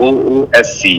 OOSC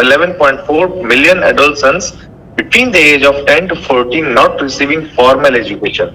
11.4 million adult sons between the age of 10 to 14 not receiving formal education.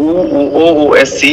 OOSC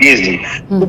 PhD,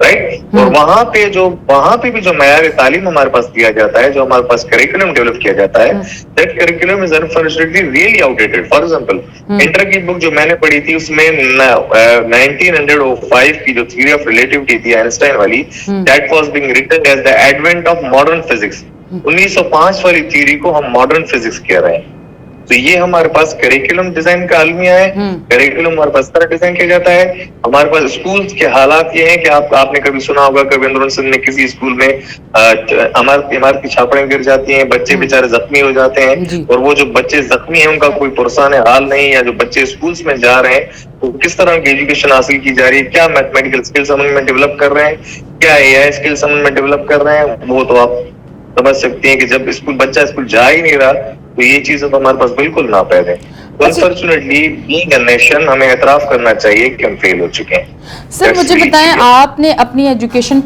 right. اور وہاں پہ بھی جو معیار تعلیم ہمارے پاس دیا جاتا ہے, جو ہمارے پاس کریکولم ڈیولپ کیا جاتا ہے, that curriculum is unfortunately really outdated. For example inter کی بک جو میں نے پڑھی تھی, اس میں 1905 کی جو تھیوری آف ریلیٹیوٹی تھی آئنسٹائن والی, that was being written as the Advent of modern physics. 1905 والی تھیوری کو ہم ماڈرن فزکس کہہ رہے ہیں. تو یہ ہمارے پاس کریکولم ڈیزائن کا المیہ ہے. کریکولم ہمارے پاس طرح ڈیزائن کیا جاتا ہے. ہمارے پاس اسکول کے حالات یہ ہیں کہ آپ نے کبھی سنا ہوگا کہ وریندر سنگھ نے کسی اسکول میں عمارت کی چھاپڑیں گر جاتی ہیں, بچے بیچارے زخمی ہو جاتے ہیں, اور وہ جو بچے زخمی ہیں ان کا کوئی پرسان حال نہیں, یا جو بچے اسکولس میں جا رہے ہیں وہ کس طرح کی ایجوکیشن حاصل کی جا رہی ہے, کیا میتھمیٹیکل اسکلز ہم ان میں ڈیولپ کر رہے ہیں, کیا اے آئی اسکلز ہم ان میں ڈیولپ کر رہے ہیں, وہ تو آپ سمجھ سکتے ہیں کہ جب بچہ اسکول جا ہی نہیں رہا تو یہ چیزیں تو ہمارے پاس بالکل ناپید ہیں. انفارچونیٹلی بینگ اے نیشن ہمیں اعتراف کرنا چاہیے کہ ہم فیل ہو چکے ہیں. سر مجھے بتائیں, آپ نے اپنی ایجوکیشن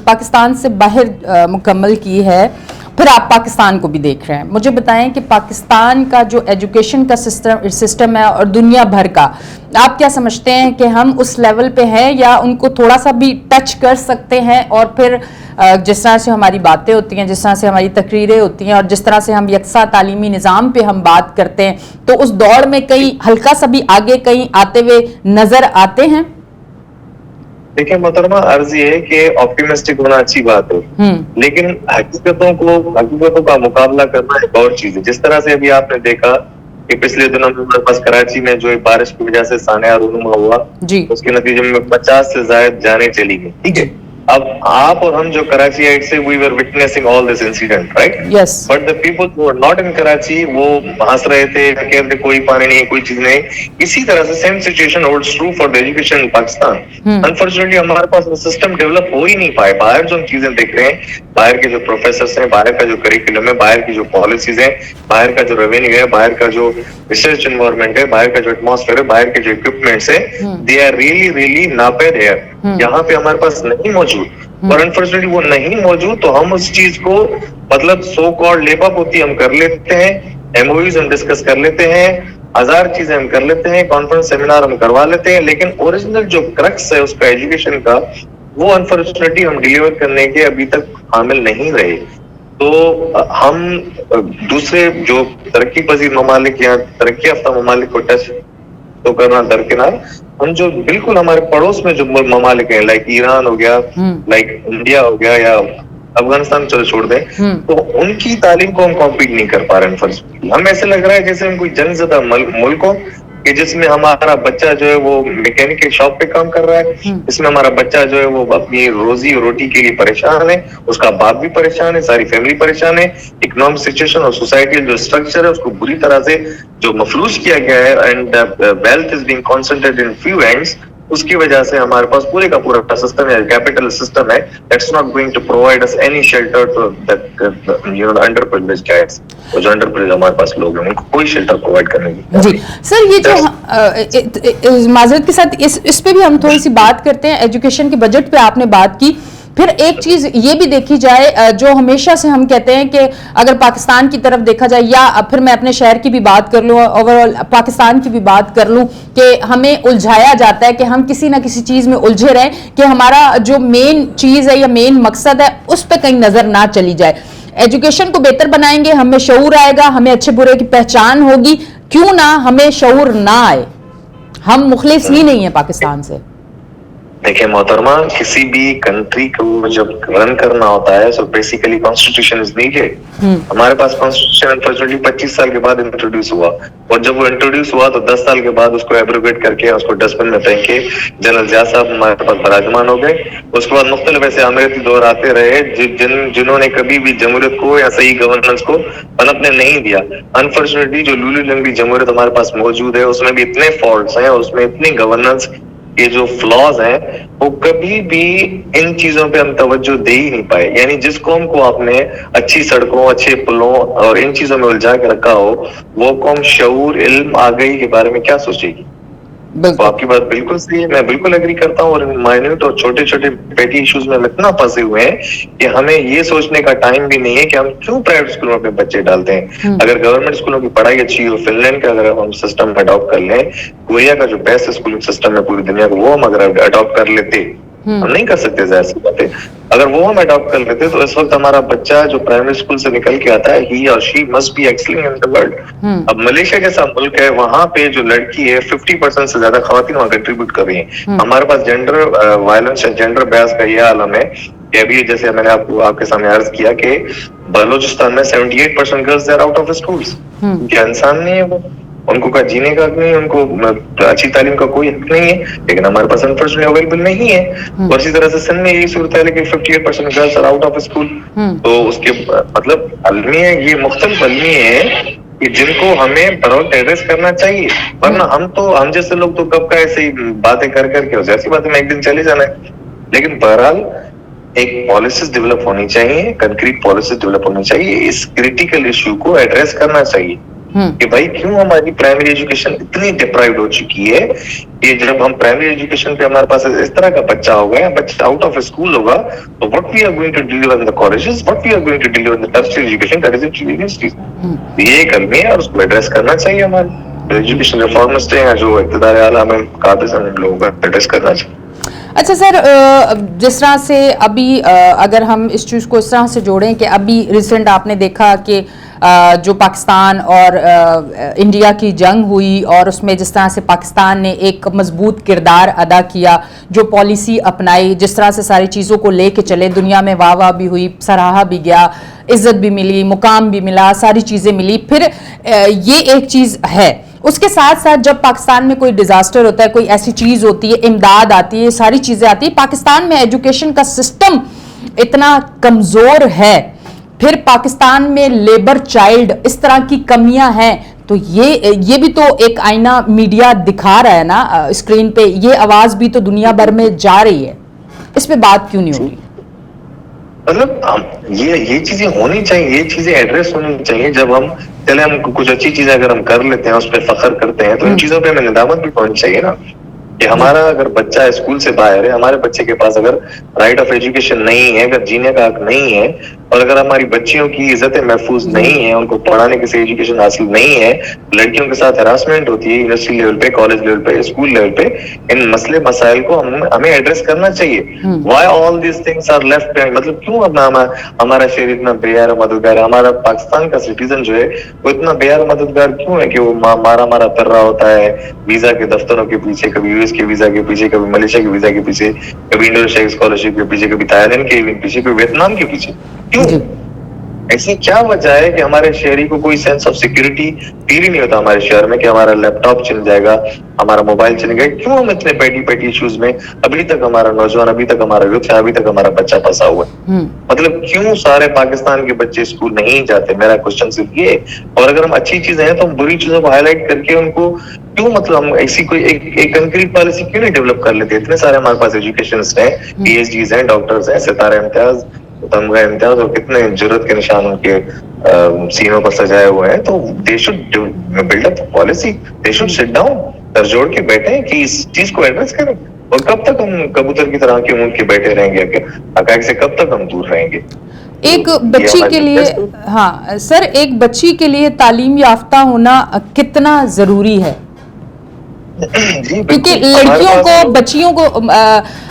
پاکستان سے باہر مکمل کی ہے, پھر آپ پاکستان کو بھی دیکھ رہے ہیں. مجھے بتائیں کہ پاکستان کا جو ایجوکیشن کا سسٹم ہے اور دنیا بھر کا, آپ کیا سمجھتے ہیں کہ ہم اس لیول پہ ہیں یا ان کو تھوڑا سا بھی ٹچ کر سکتے ہیں؟ اور پھر جس طرح سے ہماری باتیں ہوتی ہیں, جس طرح سے ہماری تقریریں ہوتی ہیں, اور جس طرح سے ہم یکساں تعلیمی نظام پہ ہم بات کرتے ہیں, تو اس دوڑ میں کہیں ہلکا سا بھی آگے کہیں آتے ہوئے نظر آتے ہیں؟ دیکھیں محترمہ, عرض یہ ہے کہ آپٹیمسٹک ہونا اچھی بات ہے, لیکن حقیقتوں کا مقابلہ کرنا ایک اور چیز ہے. جس طرح سے ابھی آپ نے دیکھا کہ پچھلے دنوں میں ہمارے پاس کراچی میں جو بارش کی وجہ سے سانحہ رونما ہوا, اس کے نتیجے میں 50 سے زائد جانیں چلی گئی. ٹھیک ہے, اب آپ اور ہم جو کراچی آئے سے we were witnessing all this incident, right? Yes. But the people who are not in Karachi, وہ ہنس رہے تھے, کہہ رہے کوئی پانی نہیں, کوئی چیز نہیں. اسی طرح سے same situation holds true for the education in Pakistan. Unfortunately ہمارے پاس وہ سسٹم ڈیولپ ہو ہی نہیں پائے. باہر جو ہم چیزیں دیکھ رہے ہیں, باہر کے جو پروفیسرز ہیں, باہر کا جو کریکولم ہے, باہر کی جو پالیسیز ہیں, باہر کا جو ریونیو ہے, باہر کا جو ریسرچ انوائرمنٹ ہے, باہر کا جو ایٹماسفیئر ہے, باہر کے جو اکوپمنٹس ہیں, they are really ناپید ہے. یہاں پہ ہمارے پاس نہیں موجود, اور انفارچونیٹلی وہ نہیں موجود تو ہم اس چیز کو مطلب سو کالڈ لیپ اپ ہوتی ہم کر لیتے ہیں, ایم او ایز ہم ڈسکس کر لیتے ہیں, ہزار چیزیں ہم کر لیتے ہیں, کانفرنس سیمینار ہم کروا لیتے ہیں, لیکن اوریجنل جو کرکس ہے اس کا ایجوکیشن کا, وہ انفارچونیٹلی ہم ڈیلیور کرنے کے ابھی تک حامل نہیں رہے. تو ہم دوسرے جو ترقی پذیر ممالک یا ترقی یافتہ ممالک کو ٹچ تو کرنا درکنار, ہم جو بالکل ہمارے پڑوس میں جو ممالک ہیں, لائک ایران ہو گیا, لائک انڈیا ہو گیا, یا افغانستان چلو چھوڑ دیں, تو ان کی تعلیم کو ہم کمپیٹ نہیں کر پا رہے ہیں. فرض ہم ایسے لگ رہا ہے جیسے ہم کوئی جنگ زدہ ملک ہو, کہ جس میں ہمارا بچہ جو ہے وہ میکینک شاپ پہ کام کر رہا ہے, جس میں ہمارا بچہ جو ہے وہ اپنی روزی روٹی کے لیے پریشان ہے, اس کا باپ بھی پریشان ہے, ساری فیملی پریشان ہے. اکنامک سچویشن اور سوسائٹی جو اسٹرکچر ہے اس کو بری طرح سے جو مفلوج کیا گیا ہے, and wealth is being concentrated in few hands, اس کی وجہ سے ہمارے پاس پورے کا پورا سسٹم ہے, کیپٹل سسٹم ہے, that's not going to provide us any shelter to underprivileged guys. اور جو انڈر پریویلیجڈ ہمارے پاس لوگ ہیں ان کو کوئی شیلٹر پرووائڈ کرنے کی. جی سر, یہ جو معذرت کے ساتھ اس پہ بھی ہم تھوڑی سی بات کرتے ہیں. ایجوکیشن کے بجٹ پہ آپ نے بات کی, پھر ایک چیز یہ بھی دیکھی جائے جو ہمیشہ سے ہم کہتے ہیں کہ اگر پاکستان کی طرف دیکھا جائے, یا پھر میں اپنے شہر کی بھی بات کر لوں, اوور آل پاکستان کی بھی بات کر لوں, کہ ہمیں الجھایا جاتا ہے کہ ہم کسی نہ کسی چیز میں الجھے رہیں, کہ ہمارا جو مین چیز ہے یا مین مقصد ہے اس پہ کہیں نظر نہ چلی جائے. ایجوکیشن کو بہتر بنائیں گے, ہمیں شعور آئے گا, ہمیں اچھے برے کی پہچان ہوگی, کیوں نہ ہمیں شعور نہ آئے, ہم مخلص ہی نہیں ہیں پاکستان سے. دیکھیں محترمہ, کسی بھی کنٹری کو جب رن کرنا ہوتا ہے تو بیسیکلی کانسٹیٹیوشن از نیڈیڈ. ہمارے پاس کانسٹیٹیوشن انفارچونیٹلی 25 سال کے بعد انٹروڈیوس ہوا, اور جب وہ انٹروڈیوس ہوا تو 10 سال کے بعد اس کو ایبروگیٹ کر کے اس کو ڈسٹ بن میں پھینک کے جنرل ضیاء صاحب ہمارے پاس براجمان ہو گئے. اس کے بعد مختلف ایسے امریتی دور آتے رہے جنہوں نے کبھی بھی جمہوریت کو یا صحیح گورننس کو پنپنے نہیں دیا. انفارچونیٹلی جو لولو لنگڑی جمہوریت ہمارے پاس موجود ہے, اس میں بھی اتنے فالٹس ہیں, اس میں اتنی گورننس یہ جو فلاز ہیں, وہ کبھی بھی ان چیزوں پہ ہم توجہ دے ہی نہیں پائے. یعنی جس قوم کو آپ نے اچھی سڑکوں, اچھے پلوں اور ان چیزوں میں الجھا کے رکھا ہو, وہ قوم شعور, علم, آگاہی کے بارے میں کیا سوچے گی؟ تو آپ کی بات بالکل صحیح ہے, میں بالکل ایگری کرتا ہوں. اور مائنیوٹ اور چھوٹے چھوٹے پیٹی ایشوز میں اتنا پھنسے ہوئے ہیں کہ ہمیں یہ سوچنے کا ٹائم بھی نہیں ہے کہ ہم کیوں پرائیویٹ اسکولوں میں بچے ڈالتے ہیں. اگر گورنمنٹ اسکولوں کی پڑھائی اچھی ہو, فن لینڈ کا اگر ہم سسٹم اڈاپٹ کر لیں, کوریا کا جو بیسٹ اسکولنگ سسٹم ہے پوری دنیا کا, وہ ہم اگر اڈاپٹ کر لیتے ہم نہیں کر سکتے ظاہر سی بات ہے. اگر وہ ہم اڈاپٹ کر لیتے تو اس وقت ہمارا بچہ جو پرائمری اسکول سے نکل کے آتا ہے ہی اور she must be excelling in the world. اب ملیشیا جیسا ملک ہے وہاں پہ جو لڑکی ہے 50% سے زیادہ خواتین وہاں کنٹریبیوٹ کر رہی ہیں. ہمارے پاس جینڈر وائلنس جینڈر بیاس کا یہ عالم ہے کہ ابھی جیسے میں نے آپ کے سامنے عرض کیا کہ بلوچستان میں 78% girls are out of schools. کیا انسان نہیں ہے وہ؟ ان کو جینے کا حق نہیں ہے, ان کو اچھی تعلیم کا کوئی حق نہیں ہے, لیکن ہمارے پاس انفراسٹرکچر اویلیبل نہیں ہے. اور اسی طرح سے سندھ میں یہی صورت ہے کہ 58% girls are out of school. تو اس کے مطلب المیہ یہ مختلف المیہ ہیں کہ جن کو ہمیں بروقت ایڈریس کرنا چاہیے. ورنہ ہم جیسے لوگ تو کب کا ایسے ہی باتیں کر کے ایسی باتیں میں ایک دن چلے جانا ہے. لیکن بہرحال ایک پالیسیز ڈیولپ ہونی چاہیے, کنکریٹ پالیسیز ڈیولپ ہونی چاہیے, اس کریٹیکل ایشو کو ایڈریس کرنا چاہیے کہ بھائی کیوں ہماری پرائمری ایجوکیشن اتنی ڈپرائیوڈ ہو چکی ہے کہ جب ہم پرائمری ایجوکیشن پہ ہمارے پاس اس طرح کا بچہ ہوگا, بچہ آؤٹ آف اسکول ہوگا, تو what we are going to deliver in the colleges, what we are going to deliver in the tertiary education, that is in universities. یہ ایک علمی ہے اور اس کو ایڈریس کرنا چاہیے. ہمارے ایجوکیشن ریفارمسٹ ہیں جو اقتدار اعلیٰ میں قابض ہیں ان لوگوں کو ایڈریس کرنا چاہیے. اچھا سر, جس طرح سے ابھی اگر ہم اس چیز کو اس طرح سے جوڑیں کہ ابھی ریسنٹ آپ نے دیکھا کہ جو پاکستان اور انڈیا کی جنگ ہوئی اور اس میں جس طرح سے پاکستان نے ایک مضبوط کردار ادا کیا, جو پالیسی اپنائی, جس طرح سے ساری چیزوں کو لے کے چلے, دنیا میں واہ واہ بھی ہوئی, سراہا بھی گیا, عزت بھی ملی, مقام بھی ملا, ساری چیزیں ملی. پھر یہ ایک چیز ہے. اس کے ساتھ ساتھ جب پاکستان میں کوئی ڈیزاسٹر ہوتا ہے, کوئی ایسی چیز ہوتی ہے, امداد آتی ہے, ساری چیزیں آتی ہیں. پاکستان میں ایجوکیشن کا سسٹم اتنا کمزور ہے, پھر پاکستان میں لیبر چائلڈ, اس طرح کی کمیاں ہیں. تو یہ بھی تو ایک آئینہ میڈیا دکھا رہا ہے نا اسکرین پہ, یہ آواز بھی تو دنیا بھر میں جا رہی ہے. اس پہ بات کیوں نہیں ہو رہی؟ مطلب یہ چیزیں ہونی چاہیے, یہ چیزیں ایڈریس ہونی چاہیے. جب ہم کچھ اچھی چیزیں اگر ہم کر لیتے ہیں, اس پہ فخر کرتے ہیں, تو ان چیزوں پہ ہمیں ندامت بھی ہونی چاہیے نا کہ ہمارا اگر بچہ اسکول سے باہر ہے, ہمارے بچے کے پاس اگر رائٹ آف ایجوکیشن نہیں ہے, اگر جینے کا حق نہیں ہے, اور اگر ہماری بچیوں کی عزتیں محفوظ نہیں ہیں, ان کو پڑھانے کی ایجوکیشن حاصل نہیں ہے, لڑکیوں کے ساتھ ہراسمنٹ ہوتی ہے یونیورسٹی لیول پہ, کالج لیول پہ, اسکول لیول پہ, ان مسئلے مسائل کو ہمیں ایڈریس کرنا چاہیے. Why all these things are left behind? مطلب کیوں اپنا ہمارا شہر اتنا بے یار و مددگار ہے, ہمارا پاکستان کا سٹیزن جو ہے وہ اتنا بے یار و مددگار کیوں ہے کہ وہ مارا کر رہا ہوتا ہے ویزا کے دفتروں کے پیچھے, کبھی یو ایس کے ویزا کے پیچھے, کبھی ملیشیا کے ویزا کے پیچھے, کبھی انڈونیشیا کی اسکالرشپ کے پیچھے, کبھی تھائی لینڈ کے پیچھے, کبھی ویتنام کے پیچھے. کیوں؟ ایسی کیا وجہ ہے کہ ہمارے شہری کو کوئی سینس آف سیکورٹی فیل ہی نہیں ہوتا ہمارے شہر میں کہ ہمارا لیپ ٹاپ چل جائے گا, ہمارا موبائل چلے گا؟ کیوں ہم اتنے پیٹی ایشوز میں ابھی تک ہمارا نوجوان, ابھی تک ہمارا یوتھ, ابھی تک ہمارا بچہ پھنسا ہوا ہے؟ مطلب کیوں سارے پاکستان کے بچے اسکول نہیں جاتے؟ میرا کوشچن صرف یہ ہے. اور اگر ہم اچھی چیزیں ہیں تو ہم بری چیزوں کو ہائی لائٹ کر کے ان کو کیوں, مطلب ہم ایسی کوئی ایک کنکریٹ پالیسی کیوں نہیں ڈیولپ کر لیتے؟ اتنے سارے ہمارے پاس ایجوکیشنسٹ ہیں, پی ایچ ڈیز ہیں, ڈاکٹرز ہیں, ستارہ امتیاز, تمغہ امتیاز, اور کتنے جرت کے نشان ان کے سینوں پر سجائے ہوئے ہیں. تو they should build up policy, they should sit down, سر جوڑ کے بیٹھیں کہ اس چیز کو ایڈریس کریں. اور کب تک ہم کبوتر کی طرح کے منہ کے بیٹھے رہیں گے, حقائق سے کب تک ہم دور رہیں گے؟ ایک بچی کے لیے, ہاں سر, ایک بچی کے لیے تعلیم یافتہ ہونا کتنا ضروری ہے؟ کیونکہ لڑکیوں کو, بچیوں کو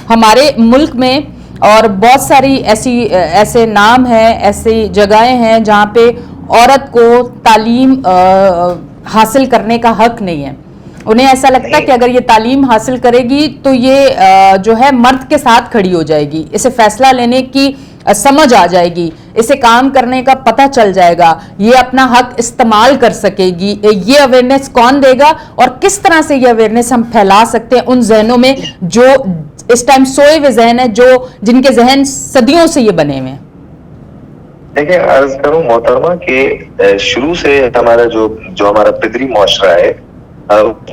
ہمارے ملک میں اور بہت ساری ایسے نام ہیں, ایسی جگہیں ہیں جہاں پہ عورت کو تعلیم حاصل کرنے کا حق نہیں ہے. انہیں ایسا لگتا ہے کہ اگر یہ تعلیم حاصل کرے گی تو یہ جو ہے مرد کے ساتھ کھڑی ہو جائے گی, اسے فیصلہ لینے کی سمجھ آ جائے گی, اسے کام کرنے کا پتہ چل جائے گا, یہ اپنا حق استعمال کر سکے گی. یہ اویئرنیس کون دے گا اور کس طرح سے یہ اویئرنیس ہم پھیلا سکتے ہیں ان ذہنوں میں جو اس ٹائم سوئے ہوئے ذہن ہے, جن کے ذہن صدیوں سے یہ بنے ہوئے ہیں؟ دیکھیں, عرض کروں محترمہ کہ شروع سے ہمارا جو ہمارا پدری معاشرہ ہے,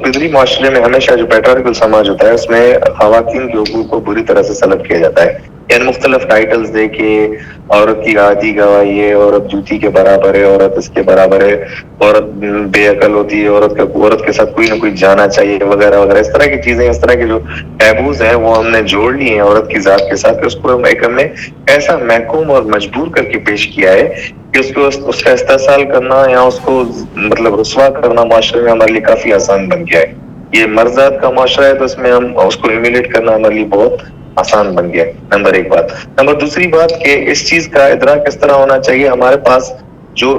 پدری معاشرے میں ہمیشہ جو پیٹریارکل سماج ہوتا ہے اس میں خواتین کے حقوق کو بری طرح سے سلب کیا جاتا ہے. یعنی مختلف ٹائٹلز دے کے عورت کی آدھی گواہی ہے, عورت جوتی کے برابر ہے, عورت اس کے برابر ہے, عورت بے عقل ہوتی ہے, عورت کے ساتھ کوئی نہ کوئی جانا چاہیے وغیرہ وغیرہ. اس طرح کی چیزیں, اس طرح کے جو ٹیبوز ہیں وہ ہم نے جوڑ لی ہیں عورت کی ذات کے ساتھ. اس کو ہم نے ایسا محکوم اور مجبور کر کے پیش کیا ہے کہ اس کا استحصال کرنا یا اس کو مطلب رسوا کرنا معاشرے میں ہمارے لیے کافی آسان بن گیا ہے. یہ مرزاد کا معاشرہ ہے تو اس میں ہم اس کو ہیومیلیٹ کرنا ہمارے لیے بہت آسان بن گیا. نمبر ایک بات. نمبر دوسری بات کہ اس چیز کا ادراک کس طرح ہونا چاہیے. ہمارے پاس جو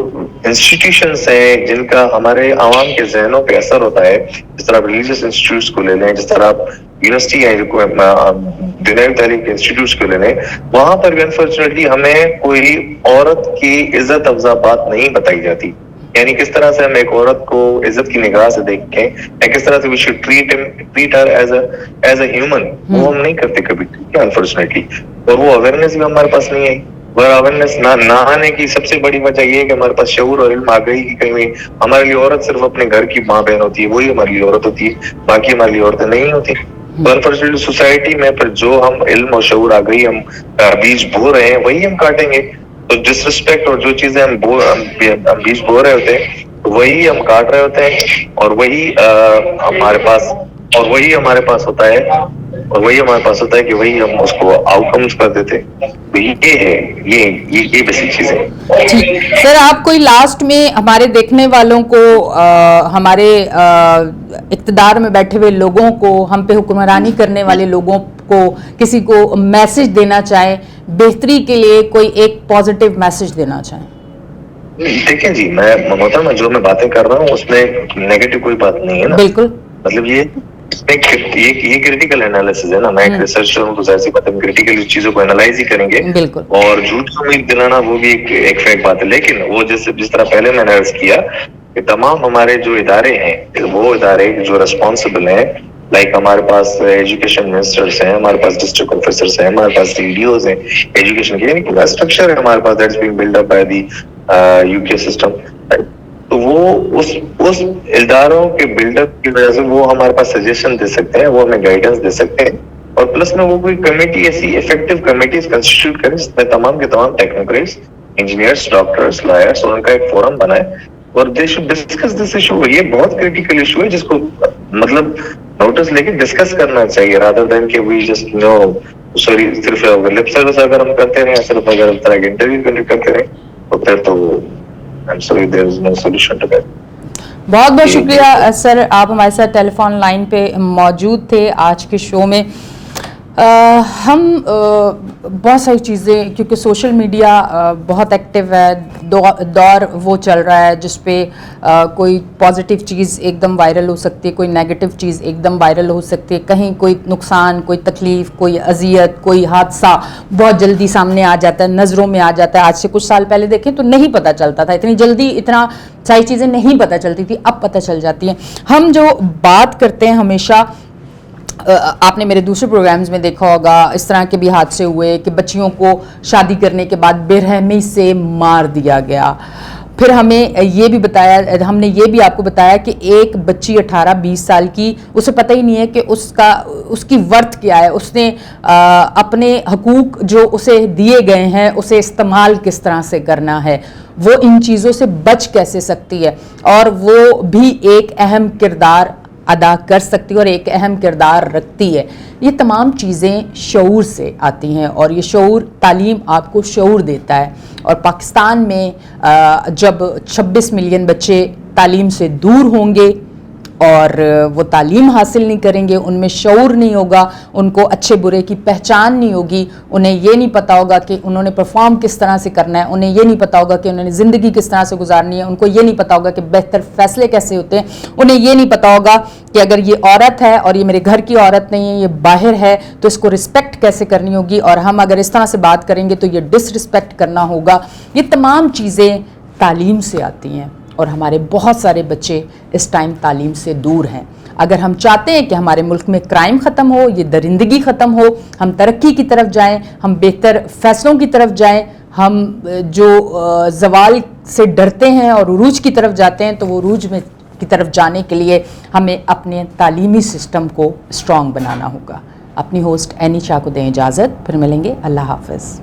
انسٹیٹیوشنس ہیں جن کا ہمارے عوام کے ذہنوں پہ اثر ہوتا ہے, جس طرح آپ ریلیجیس انسٹیٹیوٹس کو لے لیں, جس طرح آپ یونیورسٹی ہے دنیاوی تعلیم کے انسٹیٹیوٹس کو لے لیں, وہاں پر بھی انفارچونیٹلی ہمیں کوئی عورت کی عزت افزا بات نہیں بتائی جاتی. یعنی کس طرح سے ہم ایک عورت کو عزت کی نگاہ سے دیکھیں, کس طرح سے we should treat her as a human, وہ ہم نہیں کرتے کبھی انفارچونیٹلی. اور وہ اویئرنیس بھی ہمارے پاس نہیں ہے. اور اویئرنیس نہ آنے کی سب سے بڑی وجہ یہ ہے کہ ہمارے پاس شعور اور علم آگاہی کی کمی. ہمارے لیے عورت صرف اپنے گھر کی ماں بہن ہوتی ہے, وہی ہمارے لیے عورت ہوتی ہے, باقی ہمارے لیے عورتیں نہیں ہوتی. انفارچونیٹلی سوسائٹی میں پھر جو ہم علم اور شعور آگاہی ہم بیج بو رہے ہیں وہی ہم کاٹیں گے. تو ڈس رسپیکٹ اور جو چیزیں ہم بیج بو رہے ہوتے ہیں وہی ہم کاٹ رہے ہوتے ہیں, اور وہی ہمارے پاس ہوتا ہے, اور وہی ہمارے پاس ہوتا ہے کہ وہی ہم اس کو آؤٹ کمز کر دیتے. یہ ہے یہ بیسک چیز ہے. ٹھیک سر, آپ کوئی لاسٹ میں ہمارے دیکھنے والوں کو, ہمارے اقتدار میں بیٹھے ہوئے لوگوں کو, ہم پہ حکمرانی کرنے والے لوگوں کو کسی کو میسج دینا چاہیں, بہتری کے لیے کوئی ایک پازیٹیو میسج دینا چاہیں؟ دیکھیں جی, میں جو میں باتیں کر رہا ہوں اس میں نیگیٹو کوئی بات نہیں ہے نا. بالکل. مطلب یہ کریٹیکل انالیسس ہے نا. میں ایک ریسرچر ہوں تو ظاہر سی بات ہے کریٹیکل چیزوں کو انالائز ہی کریں گے. بالکل. اور جھوٹ کو امید دلانا وہ بھی ایک فیک بات ہے. لیکن وہ جس طرح پہلے میں نے عرض کیا کہ تمام ہمارے جو ادارے ہیں وہ ادارے جو ریسپانسبل ہیں, لائک ہمارے پاس ایجوکیشن منسٹرس ہیں, ہمارے پاس ڈسٹرکٹ آفیسرس ہیں, ہمارے پاس CDOs ہیں ایجوکیشن کے, یعنی پورا اسٹرکچر ہے ہمارے پاس that's being build up by the UK system. تو وہ اس اداروں کے بلڈ اپ کی وجہ سے وہ ہمارے پاس سجیشن دے سکتے ہیں, وہ ہمیں گائیڈنس دے سکتے ہیں. اور پلس میں وہ کوئی کمیٹی ایسی افیکٹو کمیٹیز کنسٹیٹیوٹ کریں جس میں تمام کے تمام ٹیکنوکریٹس, انجینئرس, ڈاکٹرس, لائرس, اور ان کا ایک فورم بنائے اور they should discuss this issue. یہ بہت کریٹیکل ایشو ہے جس کو مطلب نوٹس لے کے ڈسکس کرنا چاہیے, رادر دین کہ وی جسٹ نو سوری صرف لپ سروس اگر ہم کرتے رہے, صرف اگر ہم طرح کے انٹرویو کنڈکٹ کرتے رہے تو پھر تو I'm sorry there is no solution to that. بہت بہت شکریہ سر, آپ ہمارے ساتھ ٹیلی فون لائن پہ موجود تھے آج کے شو میں. ہم بہت ساری چیزیں, کیونکہ سوشل میڈیا بہت ایکٹیو ہے, دور وہ چل رہا ہے جس پہ کوئی پازیٹیو چیز ایک دم وائرل ہو سکتی ہے, کوئی نیگیٹو چیز ایک دم وائرل ہو سکتی ہے, کہیں کوئی نقصان, کوئی تکلیف, کوئی اذیت, کوئی حادثہ بہت جلدی سامنے آ جاتا ہے, نظروں میں آ جاتا ہے. آج سے کچھ سال پہلے دیکھیں تو نہیں پتہ چلتا تھا, اتنی جلدی اتنا ساری چیزیں نہیں پتہ چلتی تھی, اب پتہ چل جاتی ہیں. ہم جو بات کرتے ہیں ہمیشہ, آپ نے میرے دوسرے پروگرامز میں دیکھا ہوگا اس طرح کے بھی حادثے ہوئے کہ بچیوں کو شادی کرنے کے بعد بے رحمی سے مار دیا گیا. پھر ہمیں یہ بھی بتایا, ہم نے یہ بھی آپ کو بتایا کہ ایک بچی 18-20 سال کی, اسے پتہ ہی نہیں ہے کہ اس کی ورتھ کیا ہے, اس نے اپنے حقوق جو اسے دیے گئے ہیں اسے استعمال کس طرح سے کرنا ہے, وہ ان چیزوں سے بچ کیسے سکتی ہے, اور وہ بھی ایک اہم کردار ادا کر سکتی ہے اور ایک اہم کردار رکھتی ہے. یہ تمام چیزیں شعور سے آتی ہیں, اور یہ شعور, تعلیم آپ کو شعور دیتا ہے. اور پاکستان میں جب 26 ملین بچے تعلیم سے دور ہوں گے اور وہ تعلیم حاصل نہیں کریں گے, ان میں شعور نہیں ہوگا, ان کو اچھے برے کی پہچان نہیں ہوگی, انہیں یہ نہیں پتا ہوگا کہ انہوں نے پرفارم کس طرح سے کرنا ہے, انہیں یہ نہیں پتا ہوگا کہ انہوں نے زندگی کس طرح سے گزارنی ہے, ان کو یہ نہیں پتا ہوگا کہ بہتر فیصلے کیسے ہوتے ہیں, انہیں یہ نہیں پتا ہوگا کہ اگر یہ عورت ہے اور یہ میرے گھر کی عورت نہیں ہے, یہ باہر ہے, تو اس کو رسپیکٹ کیسے کرنی ہوگی, اور ہم اگر اس طرح سے بات کریں گے تو یہ ڈس رسپیکٹ کرنا ہوگا. یہ تمام چیزیں تعلیم سے آتی ہیں, اور ہمارے بہت سارے بچے اس ٹائم تعلیم سے دور ہیں. اگر ہم چاہتے ہیں کہ ہمارے ملک میں کرائم ختم ہو, یہ درندگی ختم ہو, ہم ترقی کی طرف جائیں, ہم بہتر فیصلوں کی طرف جائیں, ہم جو زوال سے ڈرتے ہیں اور عروج کی طرف جاتے ہیں, تو وہ عروج میں کی طرف جانے کے لیے ہمیں اپنے تعلیمی سسٹم کو اسٹرانگ بنانا ہوگا. اپنی ہوسٹ اینی شاہ کو دیں اجازت, پھر ملیں گے. اللہ حافظ.